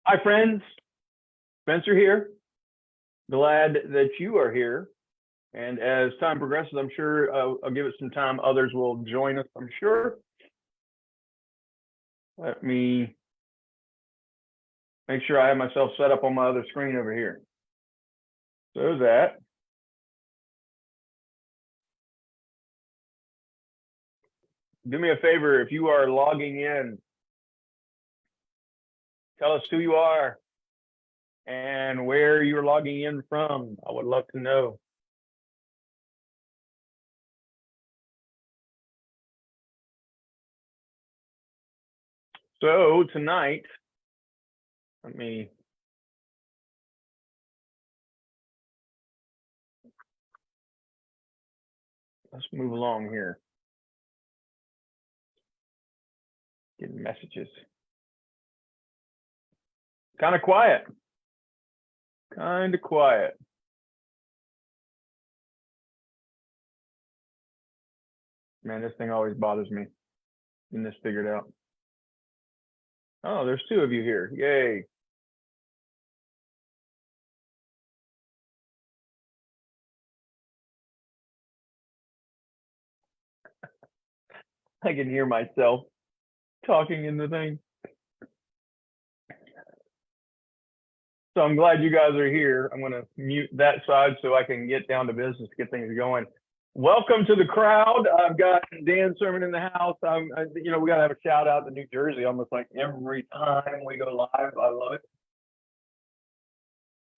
Hi, friends. Spencer here. Glad that you are here. And as time progresses, I'm sure I'll give it some time. Others will join us, I'm sure. Let me make sure I have myself set up on my other screen over here. So that do me a favor, if you are logging in, tell us who you are and where you're logging in from. I would love to know. So tonight, let's move along here. Getting messages. Kind of quiet. Man, this thing always bothers me. Getting this figured out. Oh, there's two of you here. Yay. I can hear myself talking in the thing. So I'm glad you guys are here. I'm going to mute that side so I can get down to business, get things going. Welcome to the crowd. I've got Dan Sermon in the house. We got to have a shout out to New Jersey almost like every time we go live. I love it.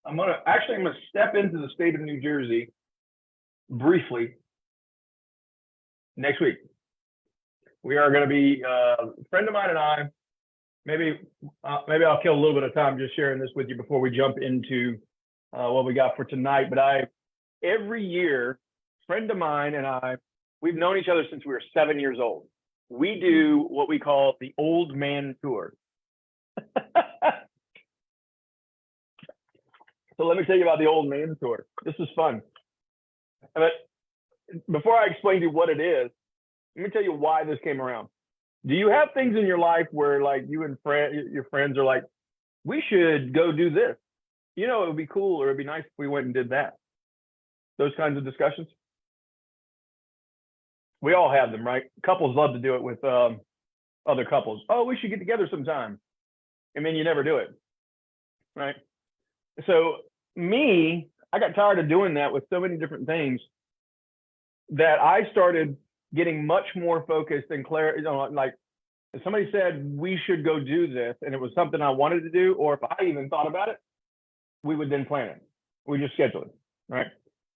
I'm going to step into the state of New Jersey briefly next week. We are going to be, a friend of mine and I, maybe I'll kill a little bit of time just sharing this with you before we jump into what we got for tonight. But every year, a friend of mine and I, we've known each other since we were 7 years old. We do what we call the old man tour. So let me tell you about the old man tour. This is fun. But before I explain to you what it is, let me tell you why this came around. Do you have things in your life where like you and your friends are like, we should go do this? It would be cool, or it'd be nice if we went and did that. Those kinds of discussions. We all have them, right? Couples love to do it with other couples. Oh, we should get together sometime. And then you never do it, right? So I got tired of doing that with so many different things that I started getting much more focused and clear. Like if somebody said we should go do this and it was something I wanted to do, or if I even thought about it, we would then plan it. We just schedule it, right?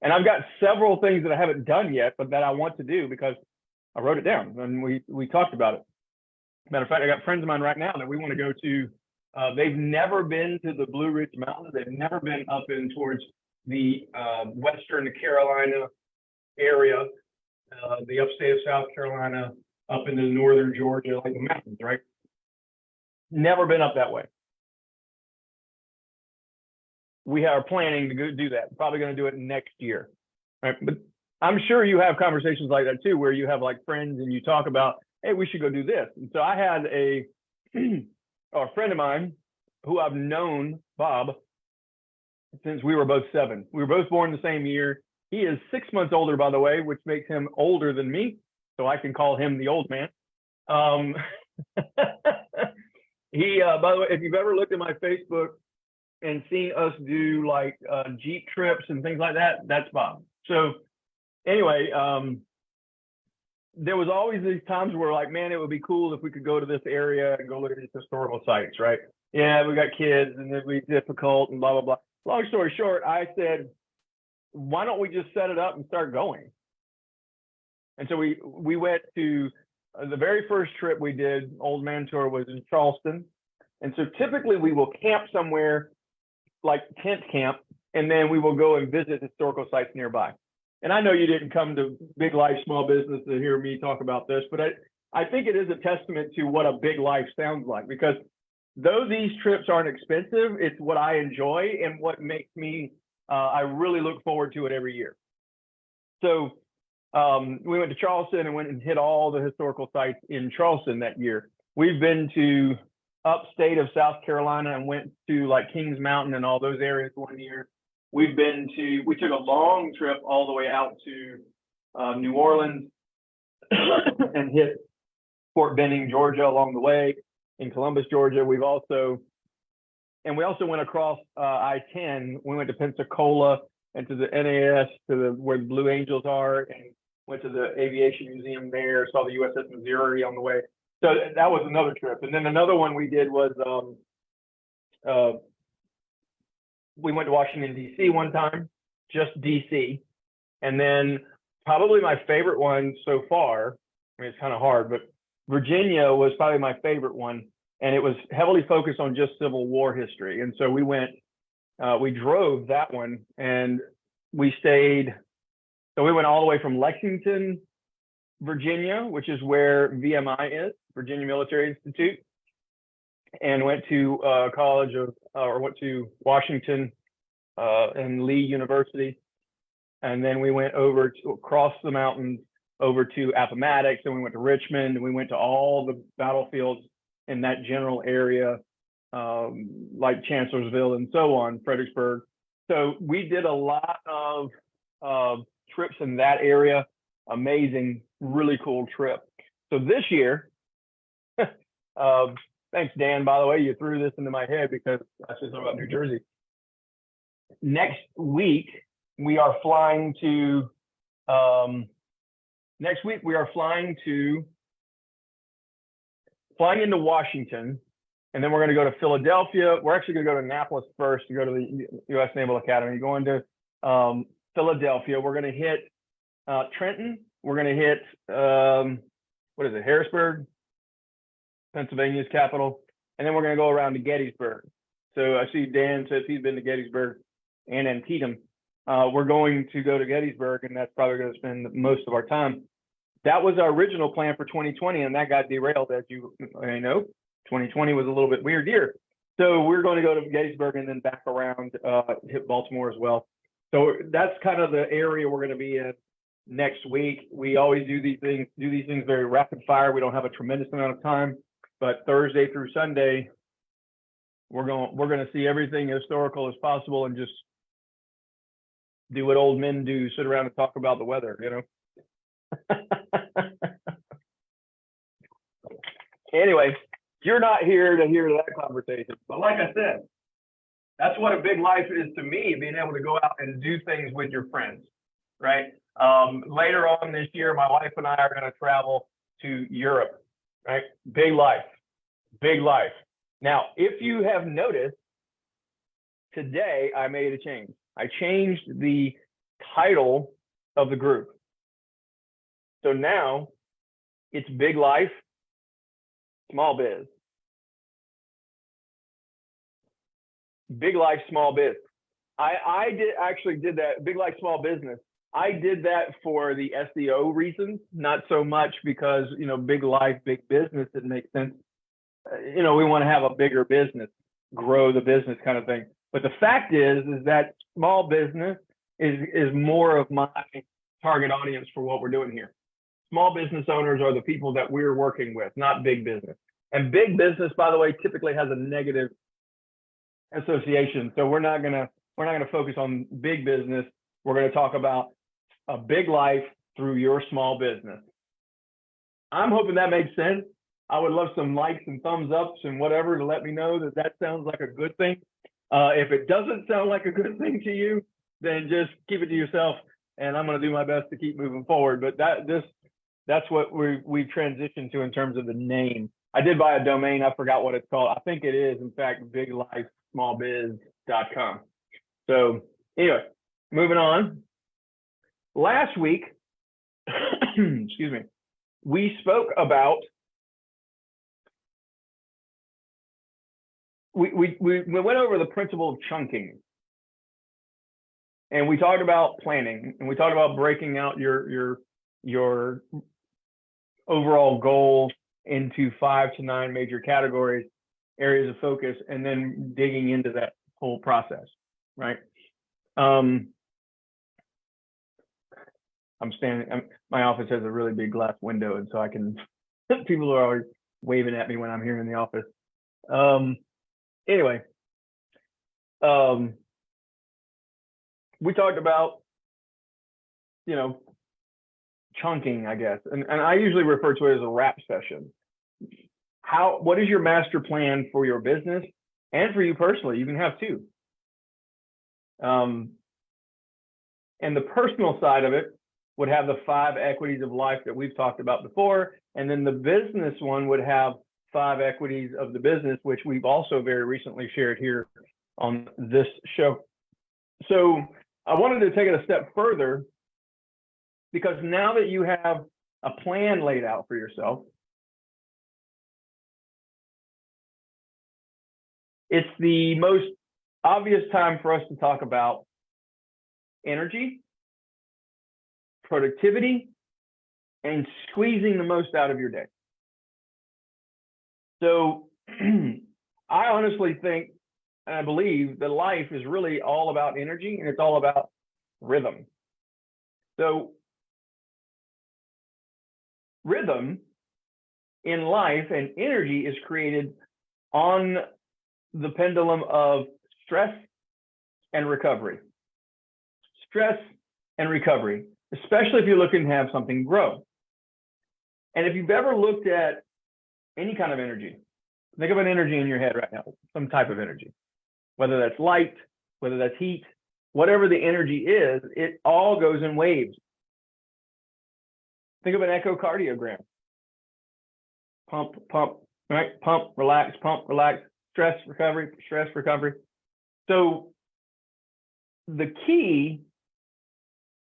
And I've got several things that I haven't done yet, but that I want to do because I wrote it down and we talked about it. Matter of fact, I got friends of mine right now that we want to go to. They've never been to the Blue Ridge Mountains. They've never been up in towards the Western Carolina area. The upstate of South Carolina, up into northern Georgia, like the mountains, right? Never been up that way. We are planning to go do that. Probably going to do it next year, right? But I'm sure you have conversations like that too, where you have like friends and you talk about, hey, we should go do this. And so I had a friend of mine who I've known, Bob, since we were both 7. We were both born the same year. He is 6 months older, by the way, which makes him older than me. So I can call him the old man. He, by the way, if you've ever looked at my Facebook and seen us do like Jeep trips and things like that, that's Bob. So anyway, there was always these times where like, man, it would be cool if we could go to this area and go look at these historical sites, right? Yeah, we got kids and it'd be difficult and blah, blah, blah. Long story short, I said, why don't we just set it up and start going? And so we went to the very first trip we did, Old Man Tour, was in Charleston. And so typically we will camp somewhere like tent camp, and then we will go and visit historical sites nearby. And I know you didn't come to Big Life Small Business to hear me talk about this, but I think it is a testament to what a big life sounds like, because though these trips aren't expensive, it's what I enjoy and what makes me I really look forward to it every year. So we went to Charleston and went and hit all the historical sites in Charleston that year. We've been to upstate of South Carolina and went to like Kings Mountain and all those areas one year. We took a long trip all the way out to New Orleans and hit Fort Benning, Georgia along the way. In Columbus, Georgia, we also went across I-10. We went to Pensacola and to the NAS, where the Blue Angels are, and went to the Aviation Museum there, saw the USS Missouri on the way. So that was another trip. And then another one we did was we went to Washington, D.C. one time, just D.C. And then probably my favorite one so far, I mean, it's kind of hard, but Virginia was probably my favorite one. And it was heavily focused on just Civil War history. And so we drove that one, and we stayed. So we went all the way from Lexington, Virginia, which is where VMI is, Virginia Military Institute, and went to went to Washington and Lee University. And then we went across the mountains over to Appomattox, and we went to Richmond, and we went to all the battlefields in that general area, like Chancellorsville and so on, Fredericksburg. So we did a lot of trips in that area. Amazing, really cool trip. So this year, thanks, Dan, by the way, you threw this into my head because I said something about New Jersey. Next week, we are flying into Washington, and then we're going to go to Philadelphia. We're actually going to go to Annapolis first to go to the U.S. Naval Academy. Going to Philadelphia. We're going to hit Trenton. We're going to hit Harrisburg, Pennsylvania's capital, and then we're going to go around to Gettysburg. So I see Dan says he's been to Gettysburg and Antietam. We're going to go to Gettysburg, and that's probably going to spend most of our time. That was our original plan for 2020, and that got derailed, as you may know. 2020 was a little bit weird year. So we're going to go to Gettysburg and then back around, hit Baltimore as well. So that's kind of the area we're going to be in next week. We always do these things very rapid fire. We don't have a tremendous amount of time, but Thursday through Sunday, we're going to see everything historical as possible and just do what old men do, sit around and talk about the weather, you know? Anyway, you're not here to hear that conversation, but like I said, that's what a big life is to me, being able to go out and do things with your friends, right? Later on this year, my wife and I are going to travel to Europe, right? Big life, big life. Now, if you have noticed, today I made a change. I changed the title of the group. So now it's Big Life, Small Biz. Big Life, Small Biz. I did that, Big Life, Small Business. I did that for the SEO reasons, not so much because, you know, Big Life, Big Business, it makes sense. You know, we want to have a bigger business, grow the business kind of thing. But the fact is that small business is more of my target audience for what we're doing here. Small business owners are the people that we're working with, not big business. And big business, by the way, typically has a negative association. So we're not gonna focus on big business. We're gonna talk about a big life through your small business. I'm hoping that makes sense. I would love some likes and thumbs ups and whatever to let me know that sounds like a good thing. If it doesn't sound like a good thing to you, then just keep it to yourself, and I'm going to do my best to keep moving forward. But that's what we've transitioned to in terms of the name. I did buy a domain. I forgot what it's called. I think it is, in fact, biglifesmallbiz.com. So anyway, moving on. Last week, excuse me, we spoke about we went over the principle of chunking, and we talked about planning, and we talked about breaking out your overall goal into 5 to 9 major categories, areas of focus, and then digging into that whole process, right? My office has a really big glass window, and so I can, people are always waving at me when I'm here in the office. Anyway, we talked about, chunking, I guess, and I usually refer to it as a wrap session. What is your master plan for your business and for you personally? You can have two. And the personal side of it would have the 5 equities of life that we've talked about before. And then the business one would have 5 equities of the business, which we've also very recently shared here on this show. So I wanted to take it a step further, because now that you have a plan laid out for yourself, it's the most obvious time for us to talk about energy, productivity, and squeezing the most out of your day. So I honestly think, and I believe that life is really all about energy, and it's all about rhythm. So rhythm in life and energy is created on the pendulum of stress and recovery. Stress and recovery, especially if you're looking to have something grow. And if you've ever looked at any kind of energy, think of an energy in your head right now, some type of energy, whether that's light, whether that's heat, whatever the energy is, it all goes in waves. Think of an echocardiogram. Pump, pump, right? Pump, relax, stress, recovery. So the key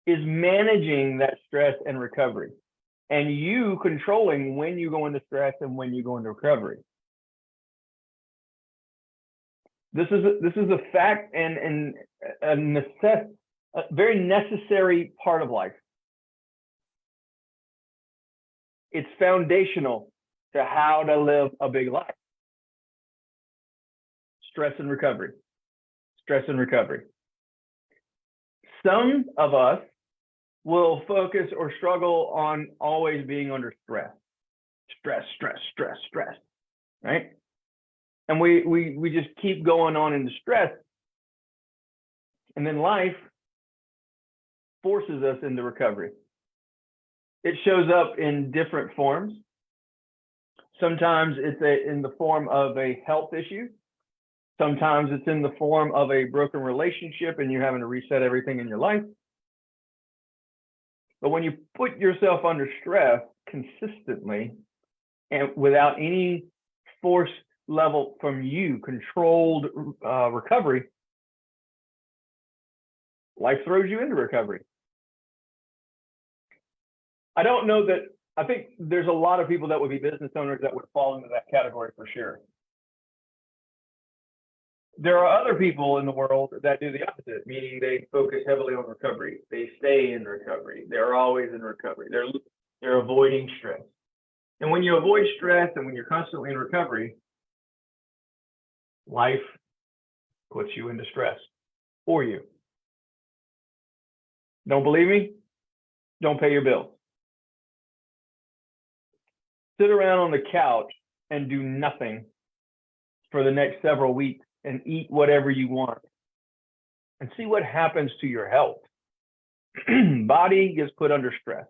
is managing that stress and recovery, and you controlling when you go into stress and when you go into recovery. This is a fact and a very necessary part of life. It's foundational to how to live a big life. Stress and recovery. Stress and recovery. Some of us will focus or struggle on always being under stress. Stress, right? And we just keep going on into stress. And then life forces us into recovery. It shows up in different forms. Sometimes it's in the form of a health issue. Sometimes it's in the form of a broken relationship and you're having to reset everything in your life. But when you put yourself under stress consistently and without any force level from you, controlled recovery, life throws you into recovery. I think there's a lot of people that would be business owners that would fall into that category for sure. There are other people in the world that do the opposite, meaning they focus heavily on recovery. They stay in recovery. They're always in recovery. They're avoiding stress. And when you avoid stress and when you're constantly in recovery, life puts you into stress for you. Don't believe me? Don't pay your bills. Sit around on the couch and do nothing for the next several weeks and eat whatever you want and see what happens to your health. Body gets put under stress.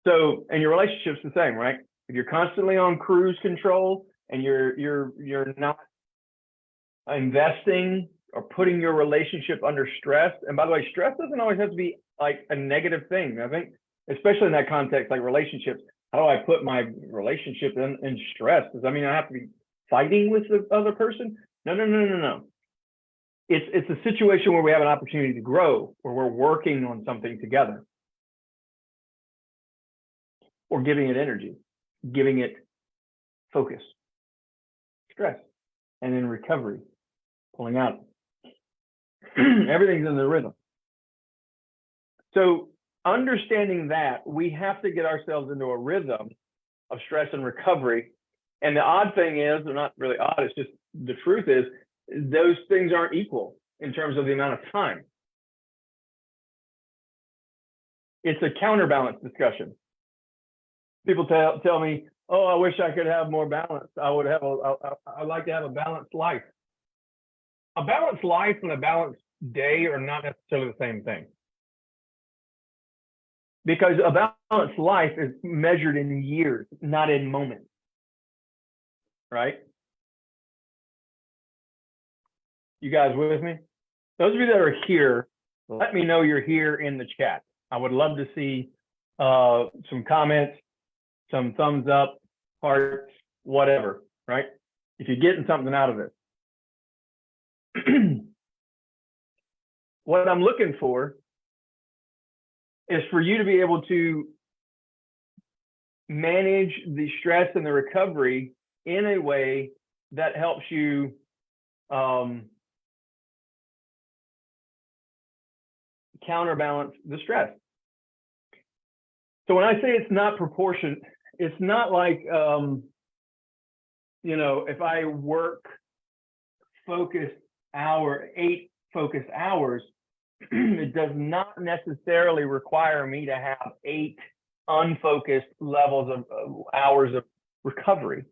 So, and your relationship's the same, right? If you're constantly on cruise control and you're not investing or putting your relationship under stress, and by the way, stress doesn't always have to be like a negative thing. I think, especially in that context, like relationships, how do I put my relationship in stress? Does that mean I have to be fighting with the other person? No. It's a situation where we have an opportunity to grow, where we're working on something together, or giving it energy, giving it focus, stress, and then recovery, pulling out. Everything's in the rhythm. So understanding that, we have to get ourselves into a rhythm of stress and recovery. And the odd thing is, or not really odd, it's just the truth is, those things aren't equal in terms of the amount of time. It's a counterbalance discussion. People tell me, Oh, I wish I could have more balance. I'd like to have a balanced life. A balanced life and a balanced day are not necessarily the same thing. Because a balanced life is measured in years, not in moments. Right? You guys with me? Those of you that are here, let me know you're here in the chat. I would love to see some comments, some thumbs up, hearts, whatever, right? If you're getting something out of it. What I'm looking for is for you to be able to manage the stress and the recovery in a way that helps you counterbalance the stress. So when I say it's not proportionate, it's not like, you know, if I work 8 focused hours, it does not necessarily require me to have 8 unfocused levels of hours of recovery.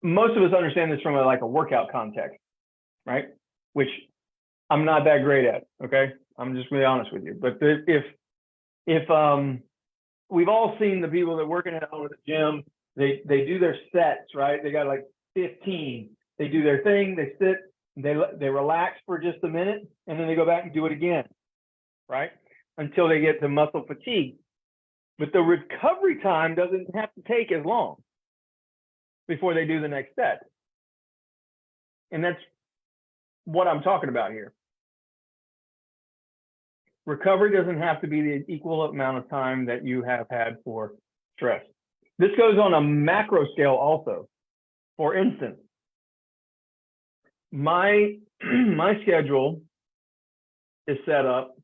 Most of us understand this from like a workout context, right? Which I'm not that great at, okay? I'm just gonna be honest with you. But if we've all seen the people that working out at the gym, they do their sets, right? They got like 15. They do their thing, they sit, they relax for just a minute, and then they go back and do it again, right? Until they get to muscle fatigue. But the recovery time doesn't have to take as long before they do the next set. And that's what I'm talking about here. Recovery doesn't have to be the equal amount of time that you have had for stress. This goes on a macro scale also. For instance, my schedule is set up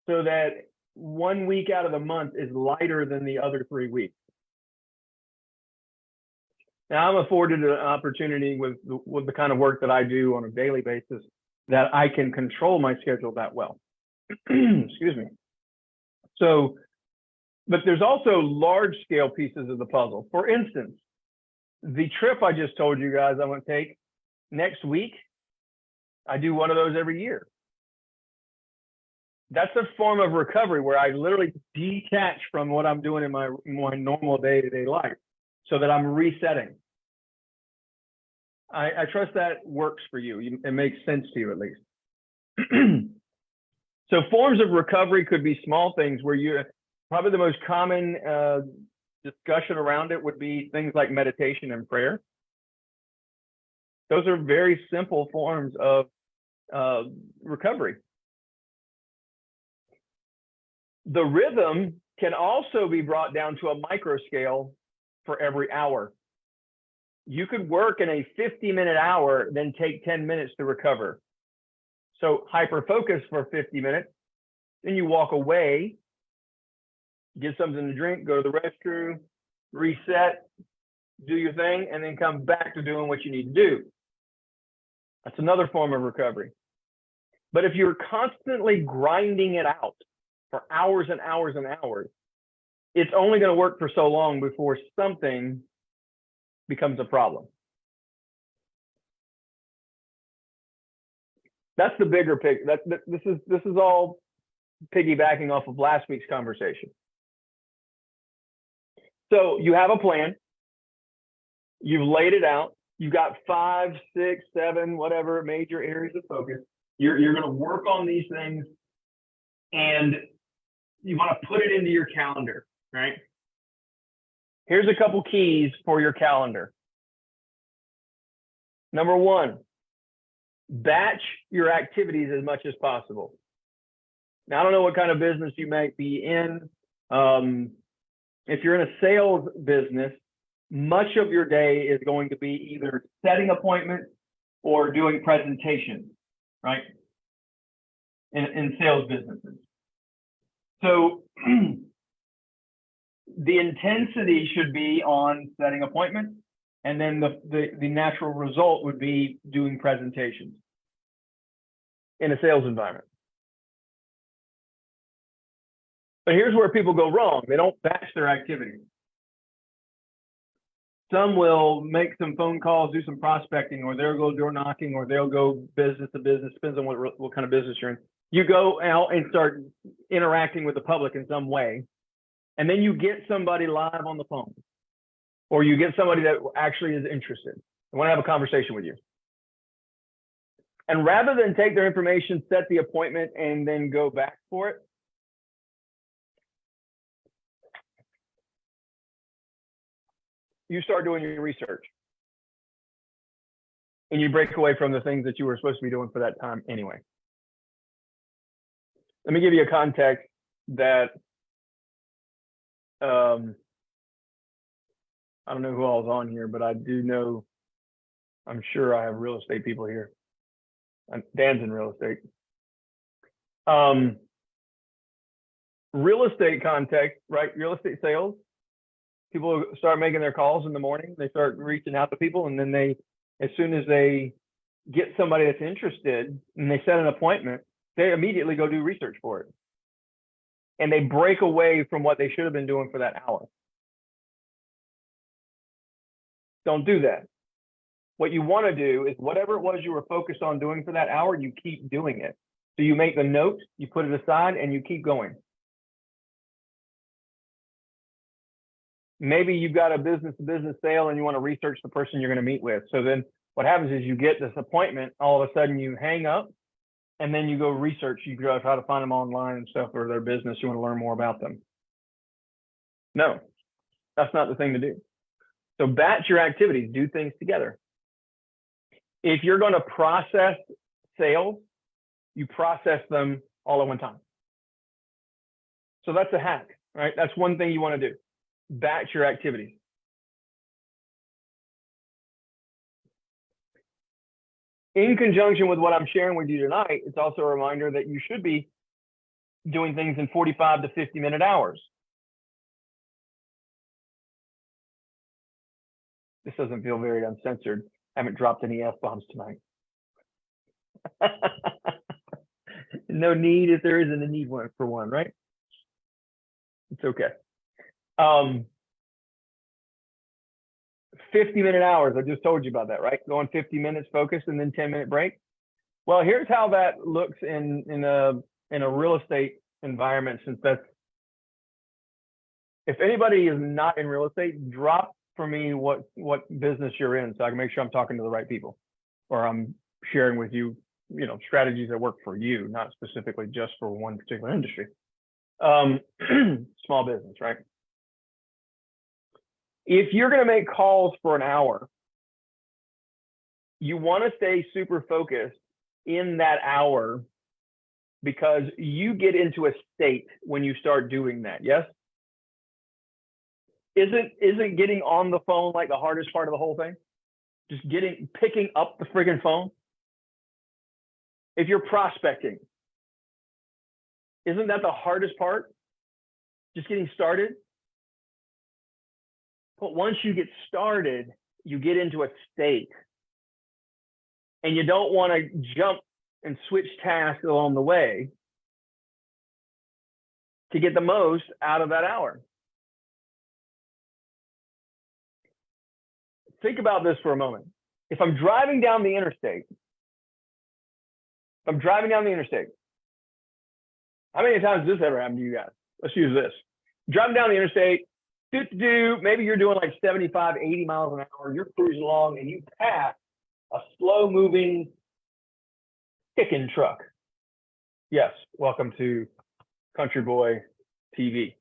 so that 1 week out of the month is lighter than the other 3 weeks. Now I'm afforded an opportunity with the kind of work that I do on a daily basis that I can control my schedule that well. Excuse me. So, but there's also large scale pieces of the puzzle. For instance, the trip I just told you guys I'm going to take next week, I do one of those every year. That's a form of recovery where I literally detach from what I'm doing in my normal day-to-day life so that I'm resetting. I trust that works for you. It makes sense to you at least. So forms of recovery could be small things where you probably the most common discussion around it would be things like meditation and prayer. Those are very simple forms of recovery. The rhythm can also be brought down to a micro scale for every hour. You could work in a 50-minute hour, then take 10 minutes to recover. So hyper-focus for 50 minutes, then you walk away, get something to drink, go to the restroom, reset, do your thing, and then come back to doing what you need to do. That's another form of recovery. But if you're constantly grinding it out for hours and hours and hours, it's only going to work for so long before something becomes a problem. That's the bigger picture. This is all piggybacking off of last week's conversation. So you have a plan. You've laid it out. You've got 5, 6, 7, whatever major areas of focus. You're going to work on these things, and you want to put it into your calendar, right? Here's a couple keys for your calendar. Number 1, batch your activities as much as possible. Now, I don't know what kind of business you might be in. If you're in a sales business, much of your day is going to be either setting appointments or doing presentations, right? In sales businesses. So the intensity should be on setting appointments, and then the natural result would be doing presentations in a sales environment. But here's where people go wrong. They don't batch their activities. Some will make some phone calls, do some prospecting, or they'll go door knocking, or they'll go business to business. Depends on what kind of business you're in. You go out and start interacting with the public in some way, and then you get somebody live on the phone, or you get somebody that actually is interested and want to have a conversation with you. And rather than take their information, set the appointment, and then go back for it, you start doing your research. And you break away from the things that you were supposed to be doing for that time anyway. Let me give you a context that I don't know who all is on here, but I do know, I'm sure I have real estate people here. Dan's in real estate. Real estate context, right? Real estate sales. People start making their calls in the morning. They start reaching out to people, and then they, as soon as they get somebody that's interested and they set an appointment, they immediately go do research for it. And they break away from what they should have been doing for that hour. Don't do that. What you want to do is whatever it was you were focused on doing for that hour, you keep doing it. So you make the note, you put it aside, and you keep going. Maybe you've got a business-to-business sale and you want to research the person you're going to meet with. So then what happens is you get this appointment, all of a sudden you hang up, and then you go research. You go try to find them online and stuff, or their business. You want to learn more about them. No, that's not the thing to do. So batch your activities, do things together. If you're going to process sales, you process them all at one time. So that's a hack, right? That's one thing you want to do. Batch your activities. In conjunction with what I'm sharing with you tonight, it's also a reminder that you should be doing things in 45 to 50-minute hours. This doesn't feel very uncensored. I haven't dropped any F-bombs tonight. No need if there isn't a need for one, right? It's okay. 50-minute hours. I just told you about that, right? Going 50 minutes focused and then 10-minute break. Well, here's how that looks in a real estate environment. Since that's, if anybody is not in real estate, drop for me what business you're in, so I can make sure I'm talking to the right people, or I'm sharing with you, strategies that work for you, not specifically just for one particular industry. Small business, right? If you're going to make calls for an hour, you want to stay super focused in that hour, because you get into a state when you start doing that. Yes? Isn't getting on the phone like the hardest part of the whole thing? Just picking up the friggin' phone. If you're prospecting, isn't that the hardest part? Just getting started. But once you get started, you get into a state, and you don't want to jump and switch tasks along the way to get the most out of that hour. Think about this for a moment. If I'm driving down the interstate, how many times has this ever happened to you guys? Let's use this. Driving down the interstate, maybe you're doing like 75, 80 miles an hour. You're cruising along and you pass a slow-moving chicken truck. Yes, welcome to Country Boy TV.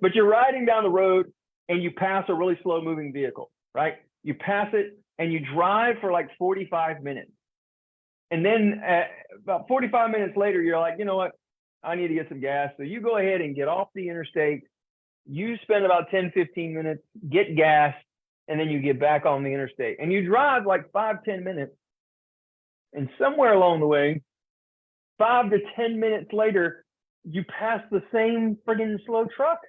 But you're riding down the road and you pass a really slow-moving vehicle, right? You pass it and you drive for like 45 minutes. And then about 45 minutes later, you're like, you know what? I need to get some gas. So you go ahead and get off the interstate. You spend about 10, 15 minutes, get gas, and then you get back on the interstate. And you drive like 5, 10 minutes. And somewhere along the way, 5 to 10 minutes later, you pass the same friggin' slow truck.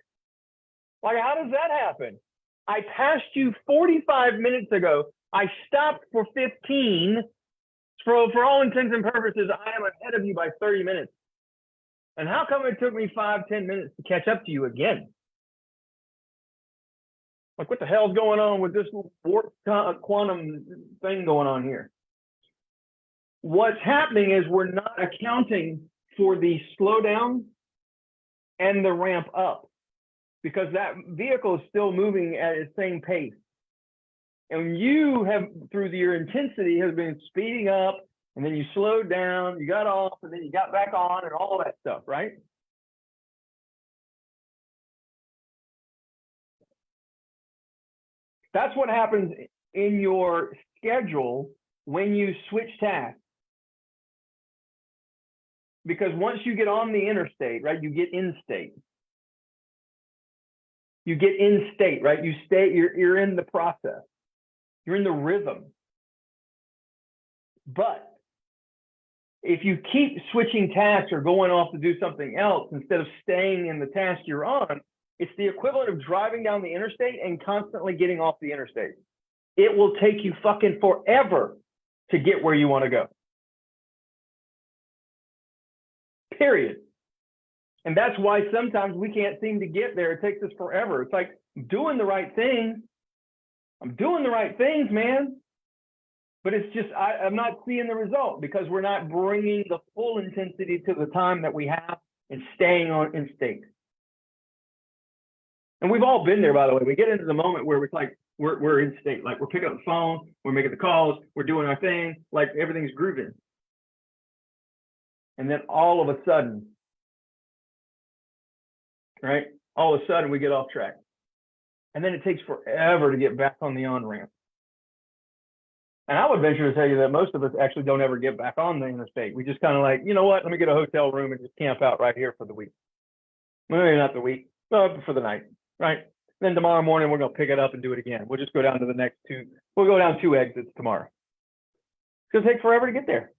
Like, how does that happen? I passed you 45 minutes ago. I stopped for 15. For all intents and purposes, I am ahead of you by 30 minutes. And how come it took me 5-10 minutes to catch up to you again? Like, what the hell's going on with this warp quantum thing going on here? What's happening is we're not accounting for the slowdown and the ramp up, because that vehicle is still moving at its same pace. And you have, through your intensity, has been speeding up, and then you slowed down, you got off, and then you got back on, and all that stuff, right? That's what happens in your schedule when you switch tasks. Because once you get on the interstate, right, you get in state. You get in state, right? You stay, you're in the process. You're in the rhythm. But if you keep switching tasks or going off to do something else instead of staying in the task you're on, it's the equivalent of driving down the interstate and constantly getting off the interstate. It will take you fucking forever to get where you want to go. Period. And that's why sometimes we can't seem to get there. It takes us forever. It's like, I'm doing the right things. I'm doing the right things, man. But it's just, I'm not seeing the result because we're not bringing the full intensity to the time that we have and staying on in state. And we've all been there, by the way. We get into the moment where it's like, we're in state. Like, we're picking up the phone, we're making the calls, we're doing our thing, like everything's grooving. And then all of a sudden, right? All of a sudden we get off track. And then it takes forever to get back on the on-ramp. And I would venture to tell you that most of us actually don't ever get back on the interstate. We just kind of like, you know what, let me get a hotel room and just camp out right here for the week. Maybe not the week, but for the night, right? Then tomorrow morning, we're going to pick it up and do it again. We'll just go down to the next two. We'll go down 2 exits tomorrow. It's going to take forever to get there.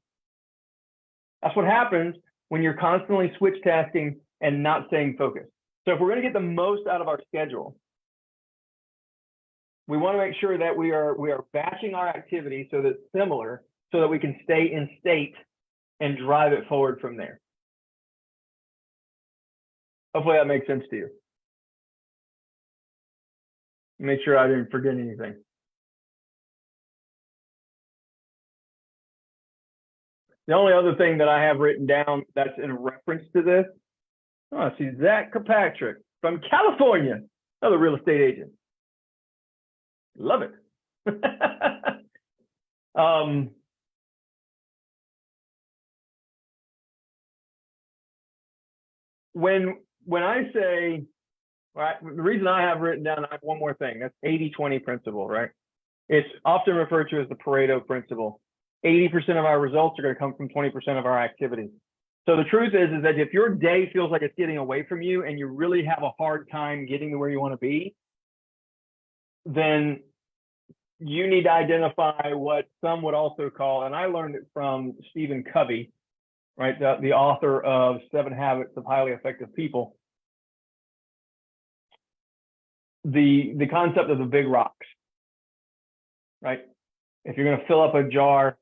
That's what happens when you're constantly switch tasking and not staying focused. So if we're going to get the most out of our schedule, we want to make sure that we are batching our activity so that it's similar, so that we can stay in state and drive it forward from there. Hopefully that makes sense to you. Make sure I didn't forget anything. The only other thing that I have written down that's in reference to this, I see Zach Kirkpatrick from California, another real estate agent. Love it. When I say, right, the reason I have written down, I have one more thing. That's 80-20 principle, right? It's often referred to as the Pareto principle. 80% of our results are going to come from 20% of our activities. So the truth is that if your day feels like it's getting away from you and you really have a hard time getting to where you want to be, then you need to identify what some would also call, and I learned it from Stephen Covey, right, the author of 7 Habits of Highly Effective People, the concept of the big rocks, right? If you're going to fill up a jar,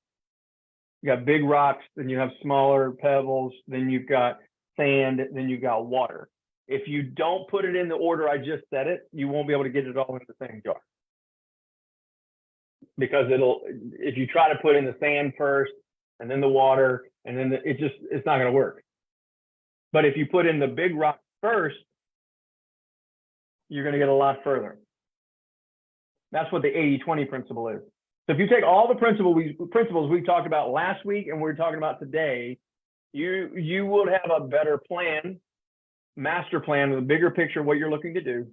you got big rocks, then you have smaller pebbles, then you've got sand, then you've got water. If you don't put it in the order I just said it, you won't be able to get it all into the same jar. Because if you try to put in the sand first and then the water, and then it's not going to work. But if you put in the big rock first, you're going to get a lot further. That's what the 80-20 principle is. So if you take all the principles we talked about last week and we're talking about today, you would have a better plan, master plan with a bigger picture of what you're looking to do.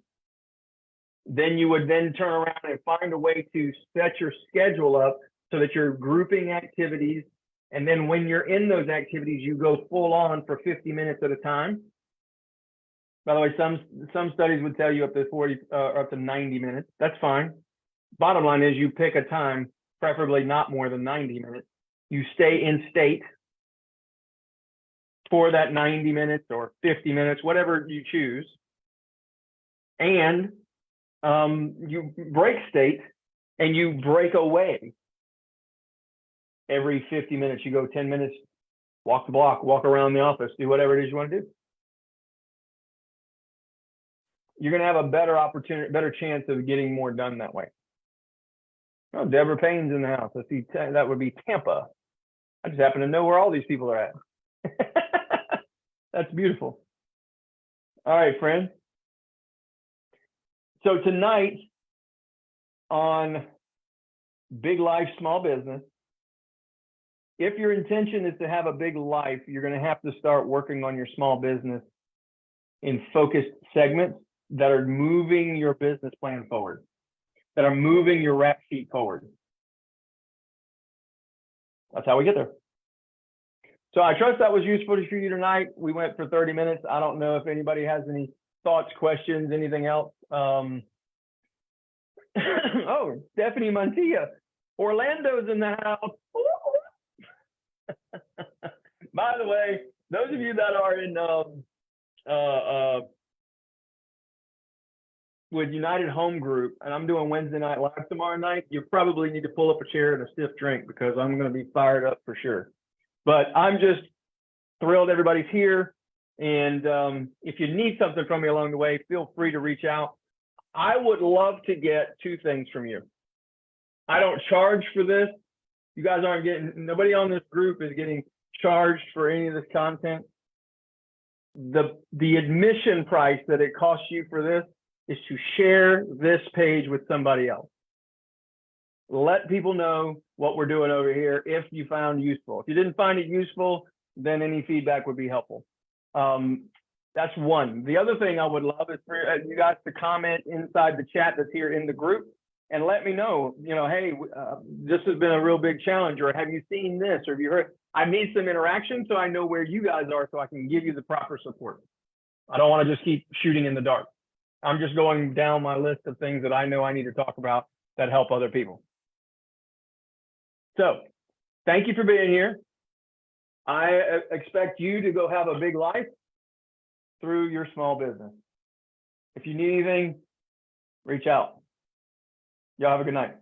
Then you would then turn around and find a way to set your schedule up so that you're grouping activities. And then when you're in those activities, you go full on for 50 minutes at a time. By the way, some studies would tell you up to 40 or up to 90 minutes. That's fine. Bottom line is you pick a time, preferably not more than 90 minutes. You stay in state for that 90 minutes or 50 minutes, whatever you choose. And you break state and you break away every 50 minutes. You go 10 minutes walk the block, walk around the office, do whatever it is you want to do. You're going to have a better opportunity, better chance of getting more done that way. Oh, Deborah Payne's in the house. I see that would be Tampa. I just happen to know where all these people are at. That's beautiful. All right, friends. So tonight on Big Life, Small Business, if your intention is to have a big life, you're going to have to start working on your small business in focused segments that are moving your business plan forward, that are moving your rap sheet forward. That's how we get there. So I trust that was useful for you tonight. We went for 30 minutes. I don't know if anybody has any thoughts, questions, anything else. Oh, Stephanie Montilla. Orlando's in the house. By the way, those of you that are in with United Home Group, and I'm doing Wednesday Night Live tomorrow night, you probably need to pull up a chair and a stiff drink because I'm going to be fired up for sure. But I'm just thrilled everybody's here. And if you need something from me along the way, feel free to reach out. I would love to get two things from you. I don't charge for this. You guys aren't getting, nobody on this group is getting charged for any of this content. The admission price that it costs you for this is to share this page with somebody else. Let people know what we're doing over here if you found useful. If you didn't find it useful, then any feedback would be helpful. That's one. The other thing I would love is for you guys to comment inside the chat that's here in the group and let me know, hey, this has been a real big challenge, or have you seen this, or have you heard? I need some interaction so I know where you guys are so I can give you the proper support. I don't want to just keep shooting in the dark. I'm just going down my list of things that I know I need to talk about that help other people. So thank you for being here. I expect you to go have a big life through your small business. If you need anything, reach out. Y'all have a good night.